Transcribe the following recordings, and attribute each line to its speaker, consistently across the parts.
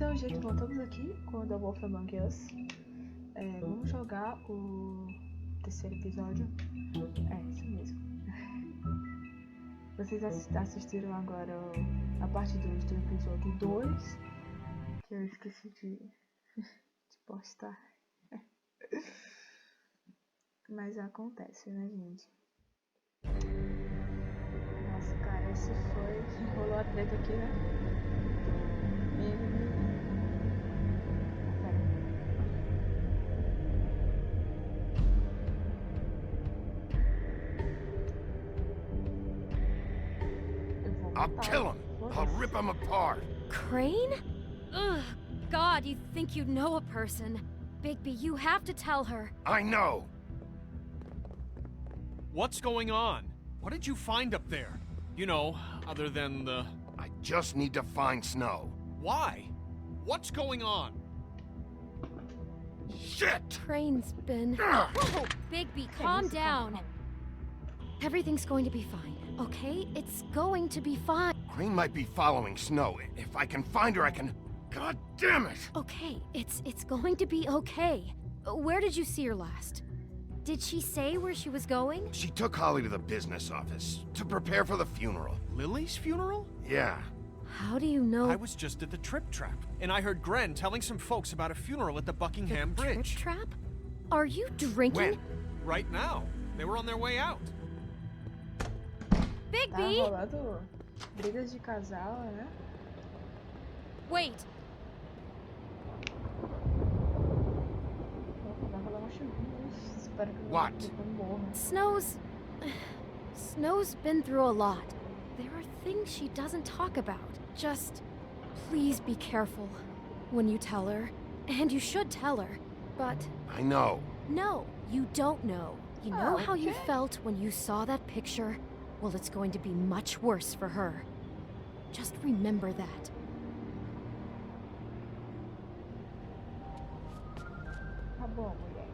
Speaker 1: Então, gente, voltamos aqui com The Wolf Among Us. Vamos jogar o terceiro episódio. Isso mesmo. Vocês assistiram agora a parte 2 do episódio 2, que eu esqueci de postar. Mas acontece, né, gente? Nossa, cara, esse foi... Rolou a treta aqui, né?
Speaker 2: I'll kill him. I'll rip him apart.
Speaker 3: Crane? Ugh, God, you think you know a person. Bigby, you have to tell her.
Speaker 2: I know.
Speaker 4: What's going on? What did you find up there? You know, other than the...
Speaker 2: I just need to find Snow.
Speaker 4: Why? What's going on?
Speaker 2: Shit!
Speaker 3: Crane's been... Whoa! Bigby, calm down. Everything's going to be fine, okay? It's going to be fine.
Speaker 2: Crane might be following Snow. If I can find her, I can... God damn it!
Speaker 3: Okay, it's going to be okay. Where did you see her last? Did she say where she was going?
Speaker 2: She took Holly to the business office to prepare for the funeral.
Speaker 4: Lily's funeral?
Speaker 2: Yeah.
Speaker 3: How do you know?
Speaker 4: I was just at the Trip Trap, and I heard Gren telling some folks about a funeral at the Buckingham Bridge.
Speaker 3: Trip Trap? Are you drinking?
Speaker 2: When?
Speaker 4: Right now. They were on their way out.
Speaker 3: Bigby!
Speaker 1: Tá rolando brigas de casal, né?
Speaker 3: Wait.
Speaker 1: Vai rolar uma chuvinha. Espero que
Speaker 2: What?
Speaker 1: não morra.
Speaker 3: Snow's been through a lot. There are things she doesn't talk about. Just please be careful when you tell her. And you should tell her. But
Speaker 2: I know.
Speaker 3: no, you don't know. You know how you
Speaker 1: Okay.
Speaker 3: felt when you saw that picture? Well, it's going to be much worse for her. Just remember that.
Speaker 1: Tá bom, mulher.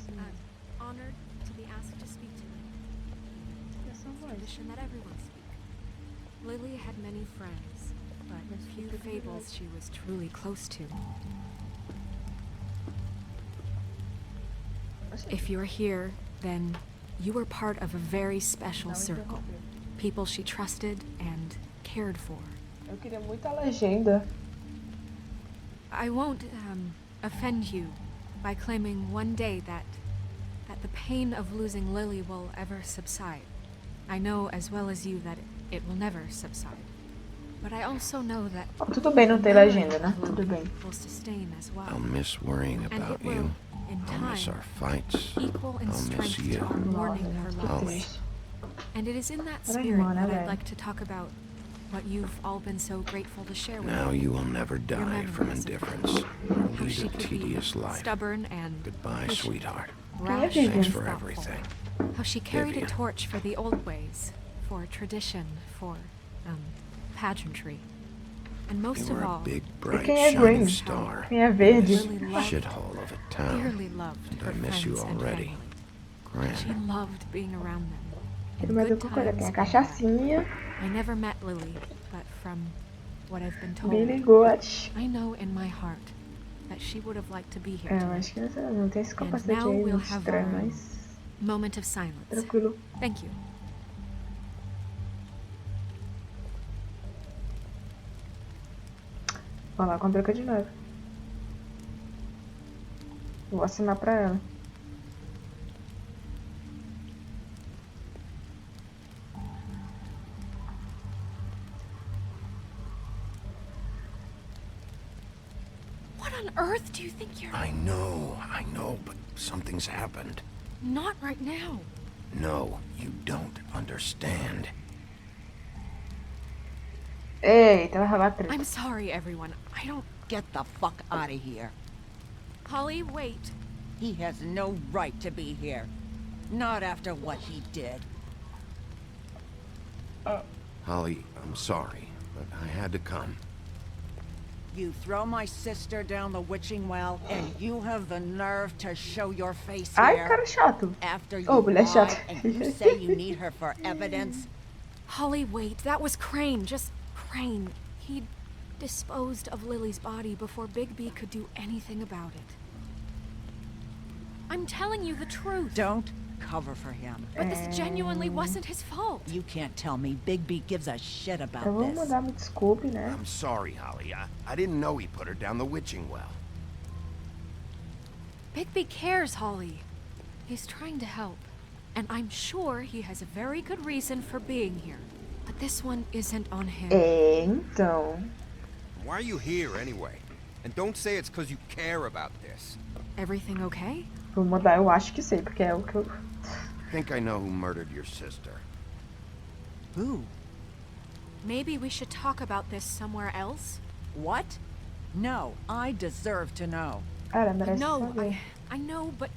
Speaker 5: I'm honored to be asked to speak to you.
Speaker 1: Essa voz.
Speaker 5: Tradition that everyone speak. Lily had many friends, but few fables she was truly close to. If you're here, then you were part of a very special
Speaker 1: Não
Speaker 5: circle.
Speaker 1: interrompeu.
Speaker 5: People she trusted and cared for.
Speaker 1: Eu queria muito a legenda.
Speaker 5: I won't offend you by claiming one day that the pain of losing Lily will ever subside. I know as well as you that it will never subside. But I also know that
Speaker 1: Tudo bem não ter legenda, né? Tudo bem.
Speaker 5: will sustain as well.
Speaker 2: I'll miss worrying
Speaker 5: And
Speaker 2: about
Speaker 5: it will,
Speaker 2: you.
Speaker 5: in
Speaker 2: I'll miss
Speaker 5: time,
Speaker 2: our fights.
Speaker 5: equal in
Speaker 2: I'll miss
Speaker 5: strength
Speaker 2: you.
Speaker 5: to our mourning her
Speaker 1: Que
Speaker 5: loss.
Speaker 2: Always.
Speaker 1: triste.
Speaker 5: And it is in that
Speaker 1: Era
Speaker 5: spirit
Speaker 1: irmã, né,
Speaker 5: that I'd
Speaker 1: velho?
Speaker 5: like to talk about what you've all been so grateful to share with
Speaker 2: Now
Speaker 5: me.
Speaker 2: you will never die from
Speaker 5: memories of
Speaker 2: indifference.
Speaker 5: How
Speaker 2: Lead
Speaker 5: she
Speaker 2: a
Speaker 5: could be
Speaker 2: tedious life.
Speaker 5: stubborn and
Speaker 2: Goodbye,
Speaker 5: patient,
Speaker 2: sweetheart.
Speaker 5: rash
Speaker 1: Vivian?
Speaker 5: and
Speaker 2: Thanks for
Speaker 5: thoughtful.
Speaker 2: everything.
Speaker 5: How she carried a
Speaker 2: Vivian.
Speaker 5: torch for the old ways, for tradition, for pageantry. And most
Speaker 2: You
Speaker 5: of
Speaker 2: were a
Speaker 5: all,
Speaker 2: big, bright,
Speaker 1: quem é
Speaker 2: shining
Speaker 1: Green?
Speaker 2: star.
Speaker 1: Quem é verde?
Speaker 5: Lily loved,
Speaker 2: Shithole of a town.
Speaker 5: dearly loved
Speaker 2: And
Speaker 5: her
Speaker 2: I miss you
Speaker 5: friends and
Speaker 2: already.
Speaker 5: family. She
Speaker 2: Gran.
Speaker 5: loved being around them. In
Speaker 1: Mas eu
Speaker 5: good
Speaker 1: concordo, tem a
Speaker 5: times,
Speaker 1: cachaçinha.
Speaker 5: I never met Lily, but from what I've been told,
Speaker 1: Billy Goat.
Speaker 5: I know in my heart that she would have liked to be here
Speaker 1: Eu
Speaker 5: today.
Speaker 1: acho que não tem esse capacete
Speaker 5: now
Speaker 1: aí,
Speaker 5: we'll
Speaker 1: muito
Speaker 5: have
Speaker 1: estranho,
Speaker 5: our-
Speaker 1: mas
Speaker 5: Moment of silence.
Speaker 1: tranquilo.
Speaker 5: Thank you.
Speaker 1: Vou lá com a Branca de Neve. Vou assinar pra ela.
Speaker 5: What on earth do you think you're...
Speaker 2: I know, but something's happened.
Speaker 5: Not right now.
Speaker 2: No, you don't understand.
Speaker 1: Eita, vai rolar treta.
Speaker 5: I'm sorry, everyone. I don't...
Speaker 6: Get the fuck out of here.
Speaker 5: Holly, wait.
Speaker 6: He has no right to be here. Not after what he did.
Speaker 2: Holly, I'm sorry, but I had to come.
Speaker 6: You throw my sister down the witching well, and you have the nerve to show your face
Speaker 1: Ai,
Speaker 6: here
Speaker 1: cara chato.
Speaker 6: after you
Speaker 1: Oh, mulher
Speaker 6: lied
Speaker 1: chata.
Speaker 6: and you say you need her for evidence.
Speaker 5: Holly, wait. That was Crane. Just Crane. He disposed of Lily's body before Bigby could do anything about it. I'm telling you the truth.
Speaker 6: Don't cover for him.
Speaker 5: But this genuinely wasn't his fault.
Speaker 6: You can't tell me Bigby gives a shit about
Speaker 1: Então vamos
Speaker 6: this.
Speaker 1: mudar, me desculpe, né?
Speaker 2: I'm sorry, Holly. I didn't know he put her down the witching well.
Speaker 5: Bigby cares, Holly. He's trying to help. And I'm sure he has a very good reason for being here. But this one isn't on him.
Speaker 1: É, então.
Speaker 7: Why are you here anyway? And don't say it's because you care about this.
Speaker 5: Everything okay?
Speaker 1: Vou mudar, eu acho que sei, porque é o que eu.
Speaker 2: I think I know who murdered your sister.
Speaker 6: Who?
Speaker 5: Maybe we should talk about this somewhere else?
Speaker 6: What? No, I deserve to know.
Speaker 1: Ela merece
Speaker 5: No,
Speaker 1: saber.
Speaker 5: I know, but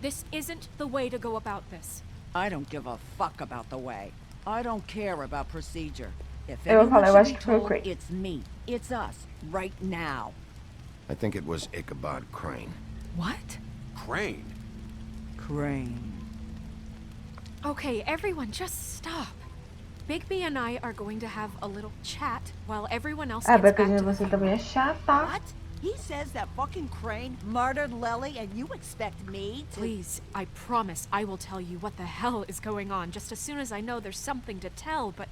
Speaker 5: this isn't the way to go about this.
Speaker 6: I don't give a fuck about the way. I don't care about procedure. If
Speaker 1: Eu vou
Speaker 6: anyone
Speaker 1: falar, eu
Speaker 6: should
Speaker 1: acho
Speaker 6: be
Speaker 1: que foi o
Speaker 6: told,
Speaker 1: Crane.
Speaker 6: it's me. It's us. Right now.
Speaker 2: I think it was Ichabod Crane.
Speaker 5: What?
Speaker 7: Crane?
Speaker 6: Crane.
Speaker 5: Okay, everyone, just stop. Bigby and I are going to have a little chat while everyone else
Speaker 1: Ah,
Speaker 5: gets back
Speaker 1: Becadinha,
Speaker 5: to the
Speaker 1: você
Speaker 5: family.
Speaker 1: também é chata.
Speaker 6: What? He says that fucking Crane murdered Lily and you expect me to...
Speaker 5: Please, I promise I will tell you what the hell is going on just as soon as I know there's something to tell, but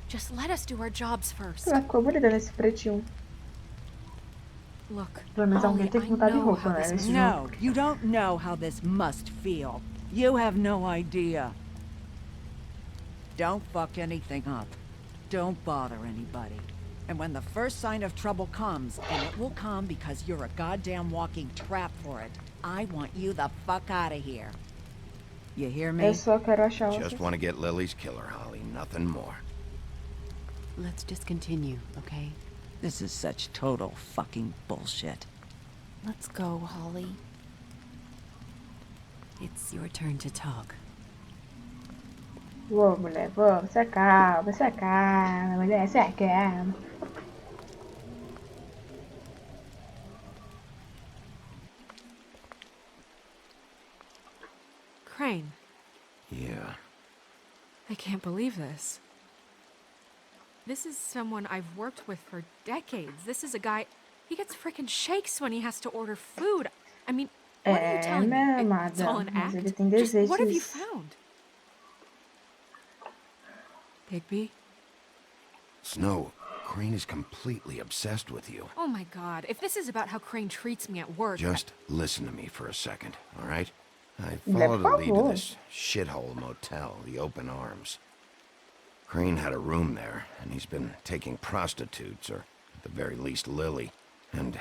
Speaker 5: just let us do our jobs first.
Speaker 1: Ela ficou bonita nesse pretinho.
Speaker 5: Look,
Speaker 1: Pelo menos
Speaker 5: Holly,
Speaker 1: alguém tem que
Speaker 5: I
Speaker 1: mudar de
Speaker 5: know
Speaker 1: roupa,
Speaker 5: how
Speaker 1: né?
Speaker 5: this
Speaker 1: Nesse
Speaker 5: must-
Speaker 1: jogo.
Speaker 6: No, you don't know how this must feel. You have no idea. Don't fuck anything up. Don't bother anybody. And when the first sign of trouble comes, and it will come because you're a goddamn walking trap for it, I want you the fuck out of here. You hear me?
Speaker 1: Eu só quero achar o
Speaker 2: Just want to get Lily's killer, Holly. Nothing more.
Speaker 8: Let's just continue, okay?
Speaker 6: This is such total fucking bullshit.
Speaker 8: Let's go, Holly. It's your turn to talk.
Speaker 1: Vou, mulher, vamos, se acalma, mulher, se acalma.
Speaker 5: Crane,
Speaker 2: Yeah.
Speaker 5: I can't believe this. This is someone I've worked with for decades. This is a guy... He gets frickin' shakes when he has to order food. I mean, what are you
Speaker 1: É,
Speaker 5: telling
Speaker 1: minha
Speaker 5: me? It's all
Speaker 1: amada,
Speaker 5: an
Speaker 1: mas
Speaker 5: act?
Speaker 1: ele tem
Speaker 5: Just what have you
Speaker 1: desejos.
Speaker 5: found? Bigby?
Speaker 2: Snow, Crane is completely obsessed with you.
Speaker 5: Oh my god, if this is about how Crane treats me at work...
Speaker 2: Just listen to me for a second, all right? I
Speaker 1: Por
Speaker 2: followed a lead to
Speaker 1: favor.
Speaker 2: this shithole motel, the Open Arms. Crane had a room there, and he's been taking prostitutes, or at the very least Lily, and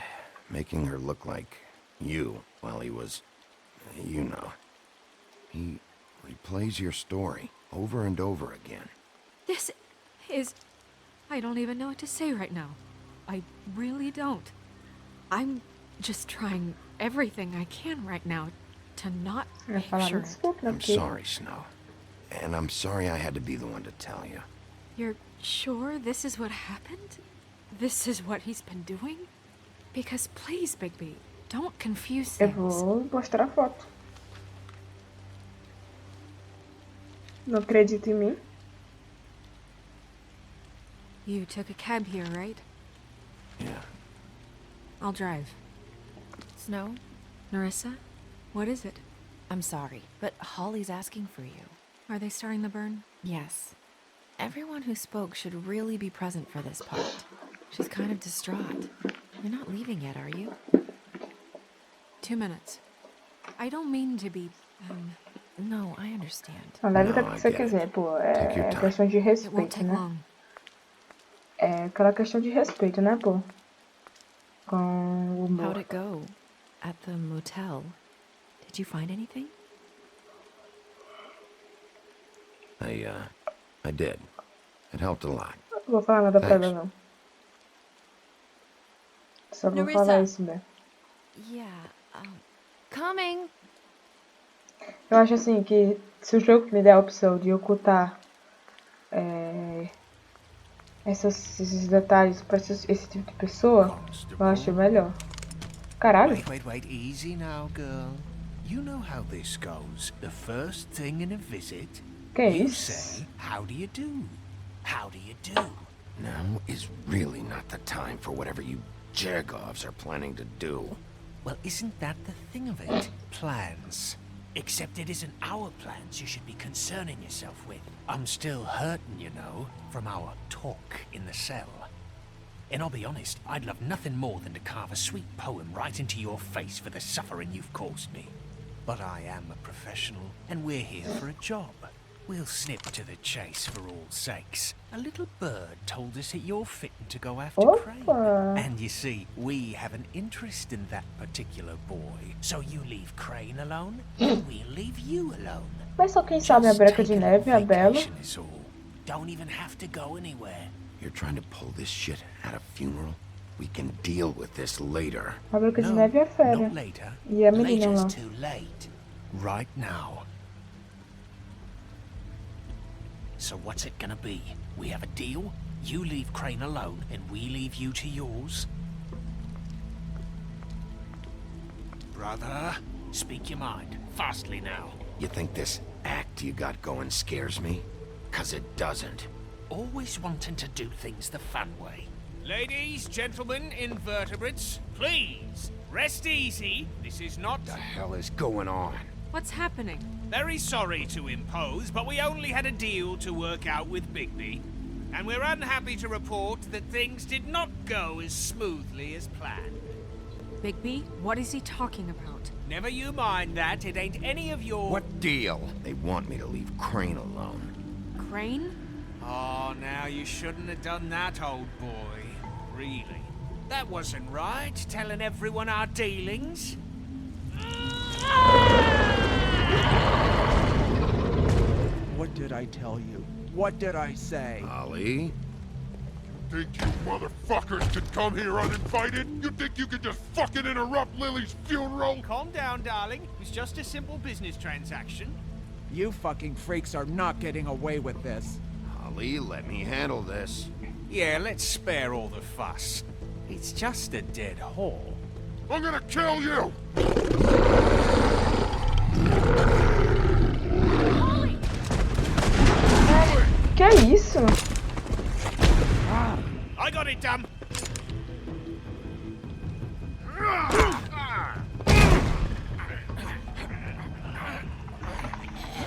Speaker 2: making her look like you while he was... you know. He replays your story over and over again.
Speaker 5: This is... I don't even know what to say right now. I really don't. I'm just trying everything I can right now to not
Speaker 1: Eu ia falar,
Speaker 5: picture
Speaker 1: me
Speaker 5: it.
Speaker 1: desculpe, né?
Speaker 2: I'm
Speaker 1: Porque
Speaker 2: sorry, Snow. And I'm sorry I had to be the one to tell you.
Speaker 5: You're sure this is what happened? This is what he's been doing? Because please, Bigby, don't confuse
Speaker 1: eu
Speaker 5: things.
Speaker 1: vou mostrar a foto. Não acredita em mim?
Speaker 5: You took a cab here, right?
Speaker 2: Yeah.
Speaker 5: I'll drive.
Speaker 8: Snow,
Speaker 5: Narissa, what is it?
Speaker 8: I'm sorry, but Holly's asking for you.
Speaker 5: Are they starting the burn?
Speaker 8: Yes. Everyone who spoke should really be present for this part. She's kind of distraught. You're not leaving yet, are you?
Speaker 5: 2 minutes. I don't mean to be,
Speaker 8: No, I understand.
Speaker 1: Não, leve o
Speaker 2: Não,
Speaker 1: tempo
Speaker 2: I
Speaker 1: que você
Speaker 2: get it.
Speaker 1: quiser, pô.
Speaker 2: Take your
Speaker 1: É
Speaker 2: time.
Speaker 1: questão de
Speaker 5: It won't
Speaker 1: respeito,
Speaker 5: take
Speaker 1: né?
Speaker 5: long.
Speaker 1: É aquela questão de respeito, né, pô? Com o
Speaker 8: How'd
Speaker 1: humor.
Speaker 8: it go? At the motel? Did you find anything?
Speaker 2: I did. It helped a lot.
Speaker 1: Não vou falar nada pra ela,
Speaker 2: Thanks.
Speaker 1: não. Só vou
Speaker 8: Nerissa.
Speaker 1: falar isso mesmo.
Speaker 8: Yeah, coming.
Speaker 1: Eu acho assim que se o jogo me der a opção de ocultar esses detalhes pra esse tipo de pessoa, eu acho melhor. Caralho.
Speaker 9: Wait, easy now, girl. You know how this goes. The first thing in a visit,
Speaker 1: Que
Speaker 9: you
Speaker 1: isso?
Speaker 9: say, how do you do? How do you do?
Speaker 2: Now is really not the time for whatever you Jergovs are planning to do.
Speaker 9: Well, isn't that the thing of it? Plans. Except it isn't our plans you should be concerning yourself with. I'm still hurting, you know, from our talk in the cell. And I'll be honest, I'd love nothing more than to carve a sweet poem right into your face for the suffering you've caused me. But I am a professional, and we're here for a job. We'll snip to the chase for all sakes. A little bird told us that you're fitting to go after Crane.
Speaker 1: Opa!
Speaker 9: And you see, we have an interest in that particular boy. So you leave Crane alone, and we'll leave you alone.
Speaker 1: Mas só quem sabe a Branca de Neve, a Bella.
Speaker 9: Vacation is all. Don't even have to go anywhere.
Speaker 2: You're trying to pull this shit at a funeral? We can deal with this later.
Speaker 1: A Branca de
Speaker 9: No,
Speaker 1: Neve é a fera.
Speaker 9: not later.
Speaker 1: E a menina
Speaker 9: Later's
Speaker 1: lá.
Speaker 9: too late. Right now. So what's it gonna be? We have a deal? You leave Crane alone, and we leave you to yours? Brother, speak your mind. Fastly now.
Speaker 2: You think this act you got going scares me? 'Cause it doesn't.
Speaker 9: Always wanting to do things the fun way.
Speaker 4: Ladies, gentlemen, invertebrates, please, rest easy. This is not...
Speaker 7: The hell is going on?
Speaker 5: What's happening?
Speaker 4: Very sorry to impose, but we only had a deal to work out with Bigby. And we're unhappy to report that things did not go as smoothly as planned.
Speaker 5: Bigby, what is he talking about?
Speaker 4: Never you mind that, it ain't any of your...
Speaker 7: What deal?
Speaker 2: They want me to leave Crane alone.
Speaker 5: Crane?
Speaker 4: Oh, now you shouldn't have done that, old boy. Really. That wasn't right, telling everyone our dealings.
Speaker 10: What did I tell you? What did I say?
Speaker 2: Ollie?
Speaker 11: Think you motherfuckers could come here uninvited? You think you could just fucking interrupt Lily's funeral?
Speaker 4: Calm down, darling. It's just a simple business transaction.
Speaker 10: You fucking freaks are not getting away with this.
Speaker 2: Ollie, let me handle this.
Speaker 4: Yeah, let's spare all the fuss. It's just a dead hole.
Speaker 11: I'm gonna kill you!
Speaker 1: Que é isso?
Speaker 4: I got it, damn.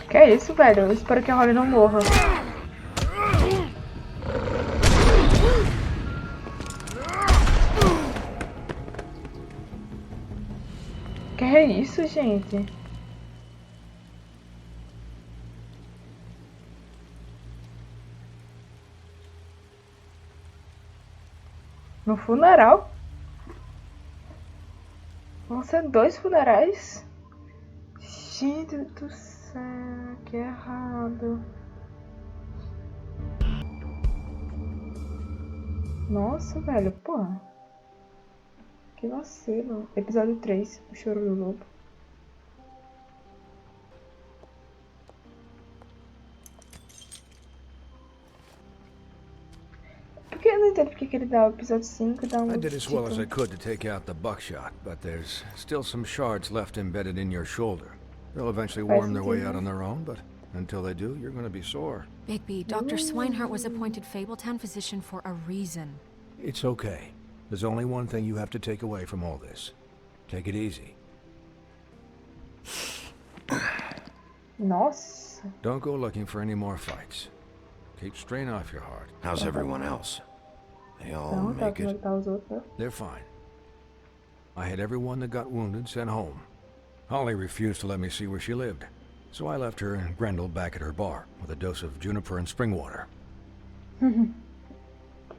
Speaker 1: Que é isso, velho? Eu espero que a Holly não morra. Que é isso, gente? No funeral? Vão ser 2 funerais? Gente do céu, que errado. Nossa, velho, porra. Que vacilo. Episódio 3, o choro do lobo. Porque eu não entendo porque que ele dá o episódio 5 e dá um
Speaker 12: I did as well as I
Speaker 1: título.
Speaker 12: could to take out the buckshot, but there's still some shards left embedded in your shoulder. They'll eventually
Speaker 1: Faz
Speaker 12: worm their way
Speaker 1: sentido.
Speaker 12: out on their own, but until they do, you're going to be sore.
Speaker 5: Bigby, Dr. Swinehart was appointed Fabletown physician for a reason.
Speaker 12: It's okay. There's only one thing you have to take away from all this. Take it easy.
Speaker 1: Nossa.
Speaker 12: Don't go looking for any more fights. Keep strain off your heart.
Speaker 2: How's everyone else? They all
Speaker 1: Então, tá
Speaker 2: make
Speaker 1: como é
Speaker 2: it?
Speaker 1: que tá os outros.
Speaker 12: They're fine. I had everyone that got wounded sent home. Holly refused to let me see where she lived, so I left her and Grendel back at her bar with a dose of juniper and spring water.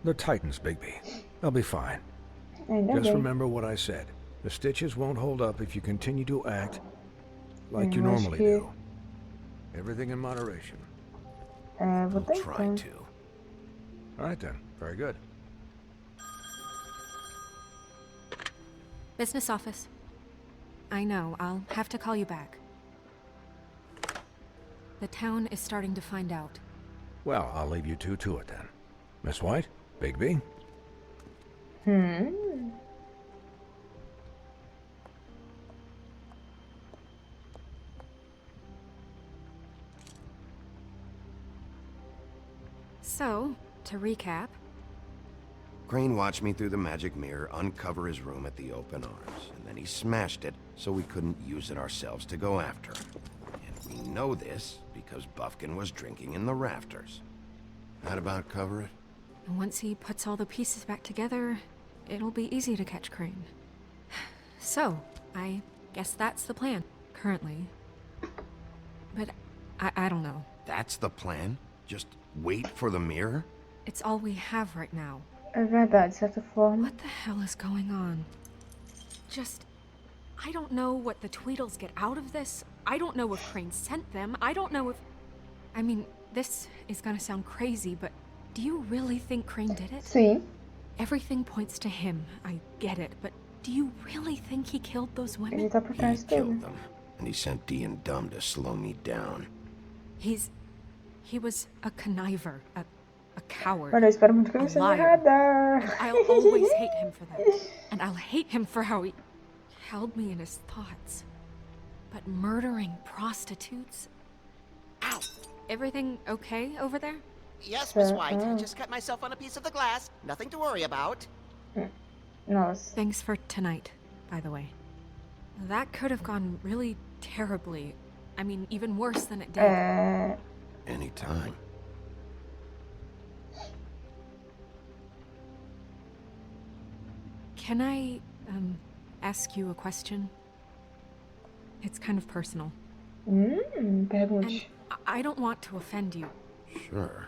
Speaker 12: They're Titans, Bigby. They'll be fine.
Speaker 1: Ainda
Speaker 12: Just
Speaker 1: bem.
Speaker 12: remember what I said. The stitches won't hold up if you continue to act like you
Speaker 1: Eu acho
Speaker 12: normally
Speaker 1: que-
Speaker 12: do. Everything in moderation.
Speaker 1: É, vou
Speaker 2: Try
Speaker 1: tentar.
Speaker 2: to.
Speaker 12: All right then. Very good.
Speaker 5: Business office. I know, I'll have to call you back. The town is starting to find out.
Speaker 12: Well, I'll leave you two to it then. Miss White? Bigby?
Speaker 5: So, to recap...
Speaker 2: Crane watched me through the magic mirror uncover his room at the Open Arms, and then he smashed it so we couldn't use it ourselves to go after him. And we know this because Buffkin was drinking in the rafters. That about cover it?
Speaker 5: Once he puts all the pieces back together, it'll be easy to catch Crane. So, I guess that's the plan, currently. But I don't know.
Speaker 2: That's the plan? Just wait for the mirror?
Speaker 5: It's all we have right now.
Speaker 1: É verdade, de certa forma.
Speaker 5: What the hell is going on? I don't know what the Tweedles get out of this. I don't know if Crane sent them. I don't know if... I mean, this is gonna sound crazy, but do you really think Crane did it?
Speaker 1: Sim.
Speaker 5: Everything points to him. I get it, but do you really think he killed those women?
Speaker 1: Ele tá por trás
Speaker 2: He
Speaker 1: dele.
Speaker 2: killed them, and he sent D and Dumb to slow me down.
Speaker 5: He was a conniver, a coward.
Speaker 1: Olha, eu espero muito que
Speaker 5: a
Speaker 1: não seja
Speaker 5: liar.
Speaker 1: errada.
Speaker 5: And I'll always hate him for that. And I'll hate him for how he held me in his thoughts. But murdering prostitutes? Ow! Everything okay over there?
Speaker 13: Yes, Miss White. I just cut myself on a piece of the glass. Nothing to worry about.
Speaker 1: Nossa.
Speaker 5: Thanks for tonight, by the way. That could have gone really terribly. I mean, even worse than it did.
Speaker 2: Anytime.
Speaker 5: Can I, ask you a question? It's kind of personal.
Speaker 1: Pergunte.
Speaker 5: And I don't want to offend you.
Speaker 2: Sure.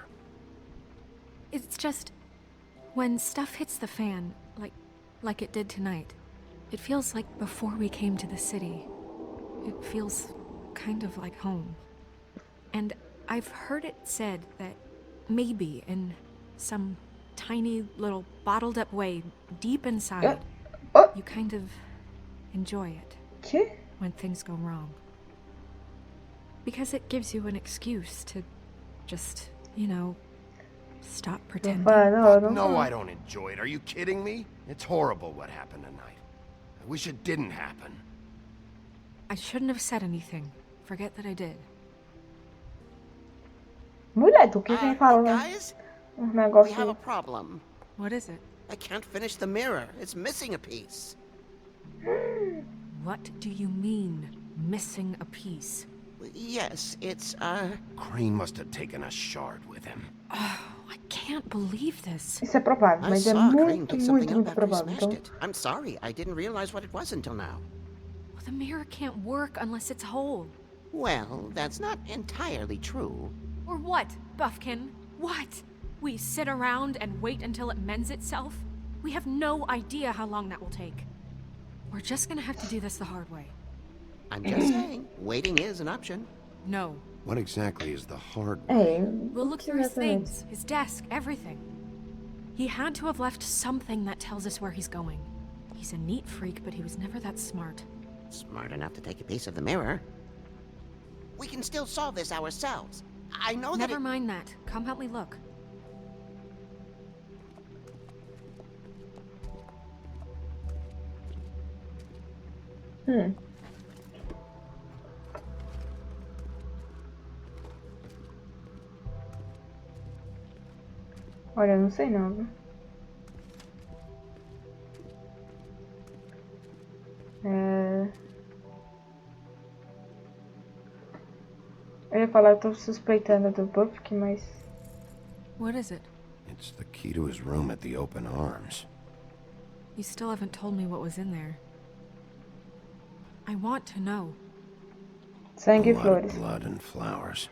Speaker 5: It's just... when stuff hits the fan, like it did tonight, it feels like before we came to the city. It feels kind of like home. And I've heard it said that maybe in some tiny little bottled up way deep inside, you kind of enjoy it when things go wrong. Because it gives you an excuse to just, you know, stop pretending.
Speaker 2: No, I don't enjoy it. Are you kidding me? It's horrible what happened tonight. I wish it didn't happen.
Speaker 5: I shouldn't have said anything. Forget that I did.
Speaker 1: Mulher, tu que vem falando
Speaker 13: Guys,
Speaker 1: negócio
Speaker 13: we have a
Speaker 1: aí.
Speaker 13: problem.
Speaker 5: What is it?
Speaker 13: I can't finish the mirror. It's missing a piece.
Speaker 5: What do you mean, missing a piece?
Speaker 13: Yes, it's,
Speaker 2: Crane must have taken a shard with him.
Speaker 5: Oh, I can't believe this.
Speaker 1: Isso é provável,
Speaker 13: I
Speaker 1: mas é
Speaker 13: saw Crane
Speaker 1: muito,
Speaker 13: pick
Speaker 1: muito,
Speaker 13: something up
Speaker 1: muito
Speaker 13: after he
Speaker 1: provável.
Speaker 13: smashed
Speaker 1: Então,
Speaker 13: it. I'm sorry, I didn't realize what it was until now.
Speaker 5: Well, the mirror can't work unless it's whole.
Speaker 13: Well, that's not entirely true.
Speaker 5: Or what, Buffkin? What? We sit around and wait until it mends itself? We have no idea how long that will take. We're just gonna have to do this the hard way.
Speaker 13: I'm just saying, waiting is an option.
Speaker 5: No.
Speaker 2: What exactly is the hard way?
Speaker 5: We'll look through his things, his desk, everything. He had to have left something that tells us where he's going. He's a neat freak, but he was never that smart.
Speaker 13: Smart enough to take a piece of the mirror. We can still solve this ourselves. I know that
Speaker 5: Never mind that. Come help me look.
Speaker 1: olha, eu não sei não, viu? Eu ia falar, eu tô suspeitando do Buffkin, mas...
Speaker 5: What is it?
Speaker 2: It's the key to his room at the Open Arms.
Speaker 5: You still haven't told me what was in there. I want to know.
Speaker 1: Sangue
Speaker 2: A
Speaker 1: e
Speaker 2: lot
Speaker 1: flores.
Speaker 2: of blood and flowers.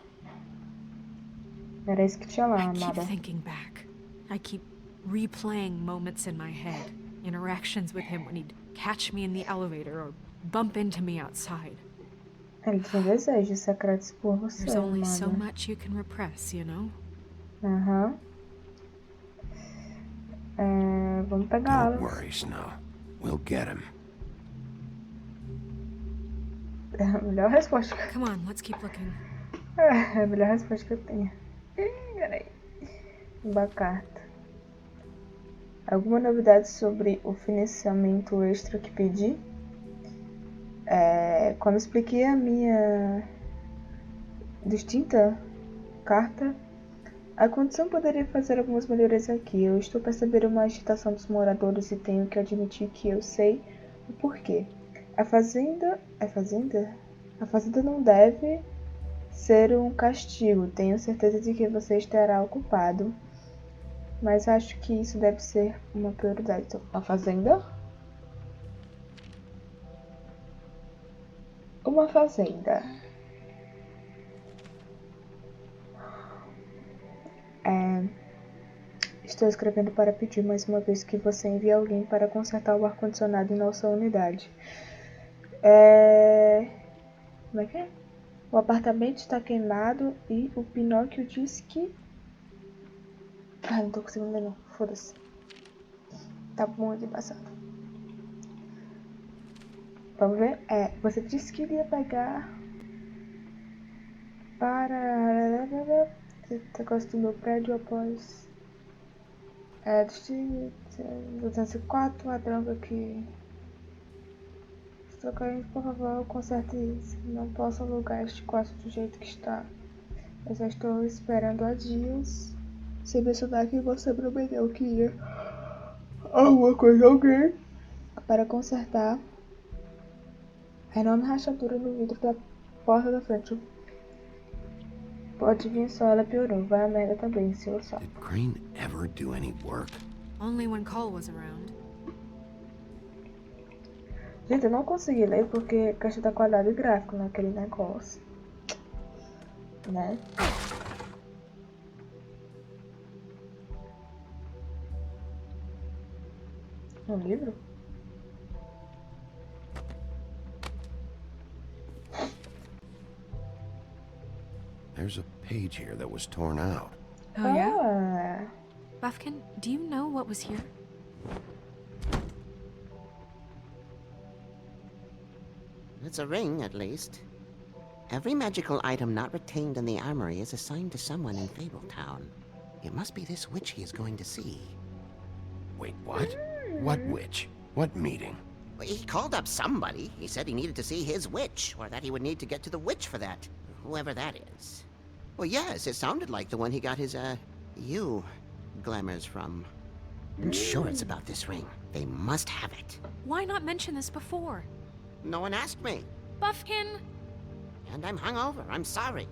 Speaker 1: Era isso que tinha lá,
Speaker 5: I keep
Speaker 1: amada.
Speaker 5: thinking back. I keep replaying moments in my head. Interactions with him when he'd catch me in the elevator or bump into me outside.
Speaker 1: Ele tinha desejos secretos por você,
Speaker 5: There's only so
Speaker 1: amada.
Speaker 5: much you can repress, you know?
Speaker 1: Aham. Vamos
Speaker 2: Don't
Speaker 1: pegá-lo.
Speaker 2: worry, Snow. We'll get him.
Speaker 1: É a melhor resposta.
Speaker 5: Come on, let's keep looking.
Speaker 1: É a melhor resposta que eu tenho. Peraí. Uma carta. Alguma novidade sobre o financiamento extra que pedi? Quando expliquei a minha distinta carta, a condição poderia fazer algumas melhorias aqui. Eu estou percebendo uma agitação dos moradores e tenho que admitir que eu sei o porquê. A fazenda não deve ser um castigo. Tenho certeza de que você estará ocupado, mas acho que isso deve ser uma prioridade. Então, a fazenda? Uma fazenda. Estou escrevendo para pedir mais uma vez que você envie alguém para consertar o ar-condicionado em nossa unidade. Como é que é? O apartamento está queimado e o Pinóquio diz que... não tô conseguindo ler não. Foda-se. Tá muito embaçado. Vamos ver? Você disse que iria pegar... para... negócio do meu prédio após... 204, a droga que... Estou querendo, por favor, conserte isso. Não posso alugar este quarto do jeito que está. Eu já estou esperando há dias. Se mencionar que você prometeu que ia alguma coisa alguém para consertar a enorme rachadura no vidro da porta da frente. Pode vir só, ela piorou. Vai a merda também, se eu só.
Speaker 2: Did Crane ever do any work?
Speaker 5: Only when Cole was around.
Speaker 1: Gente, eu não consegui ler porque questão da qualidade gráfica naquele negócio. Né? Um livro?
Speaker 2: There's a page here that was torn out.
Speaker 5: Oh, yeah? Buffkin, do you know what was here?
Speaker 13: It's a ring, at least. Every magical item not retained in the armory is assigned to someone in Fabletown. It must be this witch he is going to see.
Speaker 2: Wait, what? What witch? What meeting?
Speaker 13: Well, he called up somebody. He said he needed to see his witch, or that he would need to get to the witch for that. Whoever that is. Well, yes, it sounded like the one he got his, glamours from. I'm sure it's about this ring. They must have it.
Speaker 5: Why not mention this before?
Speaker 13: No one asked me.
Speaker 5: Buffkin!
Speaker 13: And I'm hungover. I'm sorry.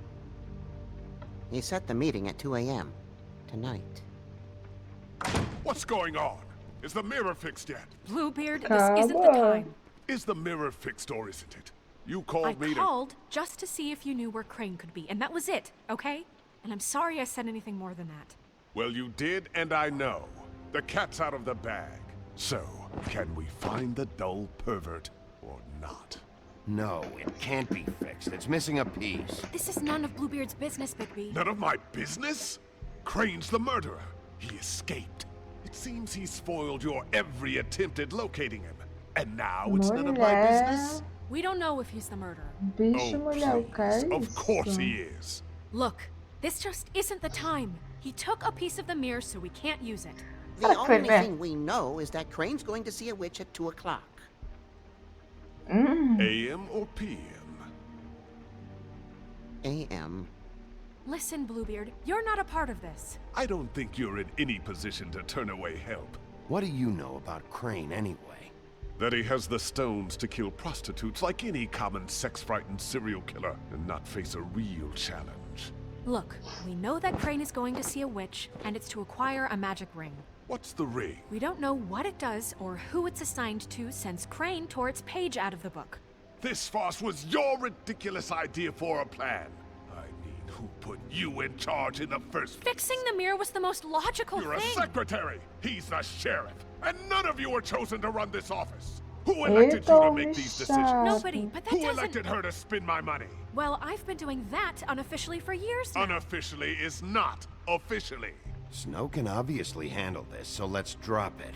Speaker 13: He set the meeting at 2 a.m. tonight.
Speaker 11: What's going on? Is the mirror fixed yet?
Speaker 5: Bluebeard, this isn't the time.
Speaker 11: Is the mirror fixed or isn't it? You called me
Speaker 5: I called just to see if you knew where Crane could be, and that was it, okay? And I'm sorry I said anything more than that.
Speaker 11: Well, you did, and I know. The cat's out of the bag. So, can we find the dull pervert or not?
Speaker 2: No, it can't be fixed. It's missing a piece.
Speaker 5: This is none of Bluebeard's business, Bigby.
Speaker 11: None of my business? Crane's the murderer. He escaped. It seems he spoiled your every attempt at locating him. And now it's none of my business?
Speaker 5: We don't know if he's the murderer.
Speaker 11: Oh, please. Of course he is.
Speaker 5: Look, this just isn't the time. He took a piece of the mirror, so we can't use it.
Speaker 13: The only thing we know is that Crane's going to see a witch at 2 o'clock.
Speaker 11: AM or PM?
Speaker 13: AM.
Speaker 5: Listen, Bluebeard, you're not a part of this.
Speaker 11: I don't think you're in any position to turn away help.
Speaker 2: What do you know about Crane anyway?
Speaker 11: That he has the stones to kill prostitutes like any common sex-frightened serial killer and not face a real challenge.
Speaker 5: Look, we know that Crane is going to see a witch, and it's to acquire a magic ring.
Speaker 11: What's the ring?
Speaker 5: We don't know what it does or who it's assigned to since Crane tore its page out of the book.
Speaker 11: This farce was your ridiculous idea for a plan. Who put you in charge in the first place?
Speaker 5: Fixing the mirror was the most logical thing.
Speaker 11: You're a secretary. He's the sheriff. And none of you were chosen to run this office. Who elected you to make these decisions?
Speaker 5: Nobody, but that
Speaker 11: Who
Speaker 5: doesn't...
Speaker 11: elected her to spend my money?
Speaker 5: Well, I've been doing that unofficially for years now.
Speaker 11: Unofficially is not officially.
Speaker 2: Snow can obviously handle this, so let's drop it.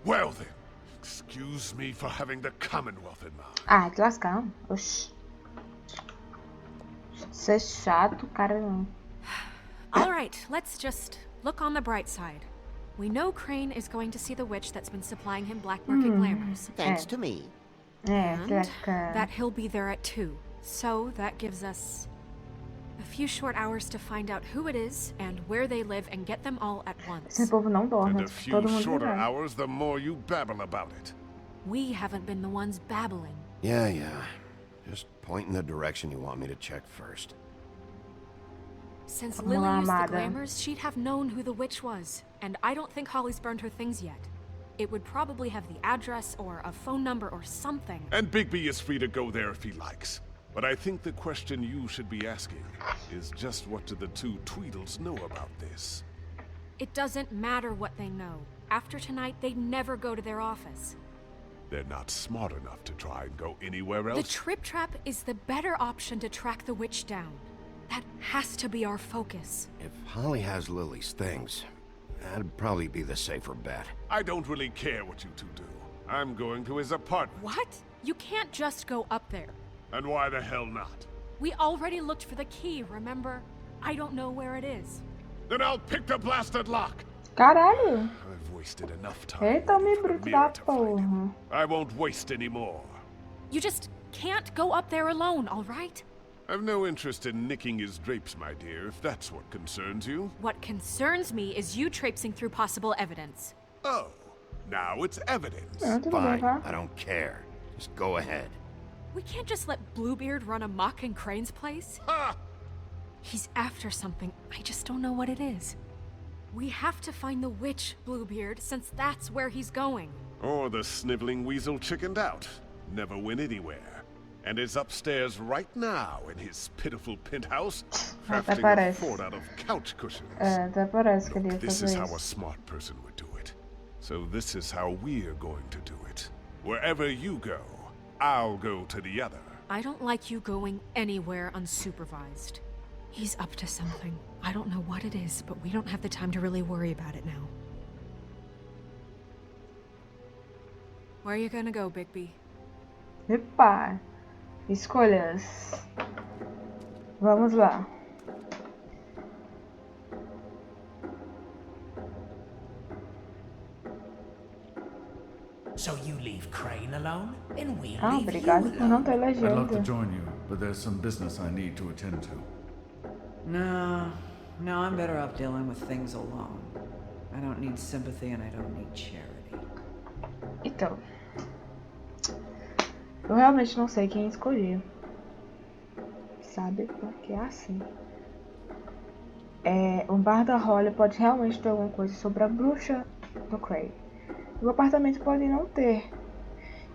Speaker 11: Well then, excuse me for having the Commonwealth in mind.
Speaker 1: Ah, que lascar. Oxi. Ser chato, cara.
Speaker 5: All right, let's just look on the bright side. We know Crane is going to see the witch that's been supplying him black market glamours.
Speaker 13: Thanks to me.
Speaker 5: And that he'll be there at 2. So that gives us a few short hours to find out who it is and where they live and get them all at once.
Speaker 1: Esse povo não dorme.
Speaker 11: And a few shorter hours, the more you babble about it.
Speaker 5: We haven't been the ones babbling.
Speaker 2: Yeah. Just point in the direction you want me to check first.
Speaker 5: Since Lily used the glamours, she'd have known who the witch was. And I don't think Holly's burned her things yet. It would probably have the address or a phone number or something.
Speaker 11: And Bigby is free to go there if he likes. But I think the question you should be asking is just what do the two Tweedles know about this?
Speaker 5: It doesn't matter what they know. After tonight, they'd never go to their office.
Speaker 11: They're not smart enough to try and go anywhere else.
Speaker 5: The Trip Trap is the better option to track the witch down. That has to be our focus.
Speaker 2: If Holly has Lily's things, that'd probably be the safer bet.
Speaker 11: I don't really care what you two do. I'm going to his apartment.
Speaker 5: What? You can't just go up there.
Speaker 11: And why the hell not?
Speaker 5: We already looked for the key, remember? I don't know where it is.
Speaker 11: Then I'll pick the blasted lock.
Speaker 1: Caralho.
Speaker 11: I've wasted enough time.
Speaker 1: Eita, me bruto da porra.
Speaker 11: I won't waste any more.
Speaker 5: You just can't go up there alone, all right?
Speaker 11: I've no interest in nicking his drapes, my dear, if that's what concerns you.
Speaker 5: What concerns me is you traipsing through possible evidence.
Speaker 11: Oh, now it's evidence.
Speaker 2: Fine, I don't care. Just go ahead.
Speaker 5: We can't just let Bluebeard run amok in Crane's place.
Speaker 11: Ha!
Speaker 5: He's after something. I just don't know what it is. We have to find the witch, Bluebeard, since that's where he's going.
Speaker 11: Or the sniveling weasel chickened out. Never went anywhere. And is upstairs right now in his pitiful penthouse, crafting a fort out of couch cushions. Look, this is how a smart person would do it. So this is how we're going to do it. Wherever you go, I'll go to the other.
Speaker 5: I don't like you going anywhere unsupervised. He's up to something. I don't know what it is, but we don't have the time to really worry about it now. Where are you gonna go, Bigby?
Speaker 1: Epa! Escolhas. Vamos lá.
Speaker 9: So you leave Crane alone, and we
Speaker 1: Ah,
Speaker 9: leave
Speaker 1: obrigado
Speaker 9: you
Speaker 1: por não
Speaker 9: alone.
Speaker 1: ter
Speaker 14: I'd love to
Speaker 1: legenda.
Speaker 14: join you, but there's some business I need to attend to.
Speaker 6: No, I'm better off dealing with things alone. I don't need sympathy and I don't need charity.
Speaker 1: Então, eu realmente não sei quem escolher. Sabe? Porque é assim. O bar da Holly pode realmente ter alguma coisa sobre a bruxa do Crane. O apartamento pode não ter.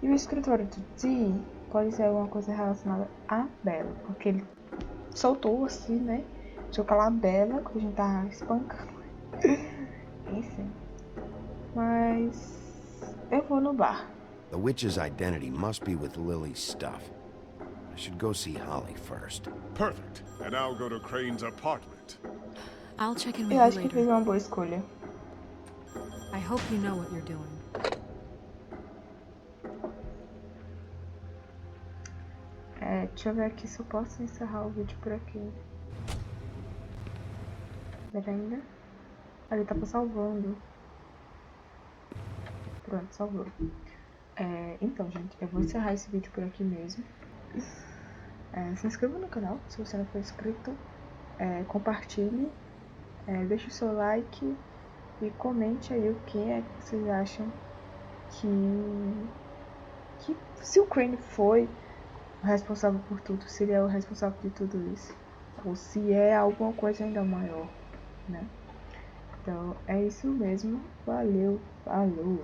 Speaker 1: E o escritório do Dee pode ser alguma coisa relacionada a Bella. Porque ele soltou assim, né? Deixou calar a Bella quando a gente tá espancando. Enfim. Mas eu vou no bar.
Speaker 2: The witch's identity must be with Lily's stuff. I should go see Holly first.
Speaker 11: Perfect. And I'll go to Crane's apartment.
Speaker 5: I'll check in with
Speaker 1: Eu
Speaker 5: you
Speaker 1: acho que
Speaker 5: later.
Speaker 1: fez uma boa escolha.
Speaker 5: I hope you know what you're doing.
Speaker 1: Deixa eu ver aqui se eu posso encerrar o vídeo por aqui. Pera ainda. Ali tá salvando. Pronto, salvou. Então, gente, eu vou encerrar esse vídeo por aqui mesmo. Se inscreva no canal se você não for inscrito. Compartilhe. Deixe o seu like. E comente aí o que é que vocês acham que se o Crane foi o responsável por tudo, se ele é o responsável de tudo isso. Ou se é alguma coisa ainda maior, né? Então, é isso mesmo. Valeu, falou!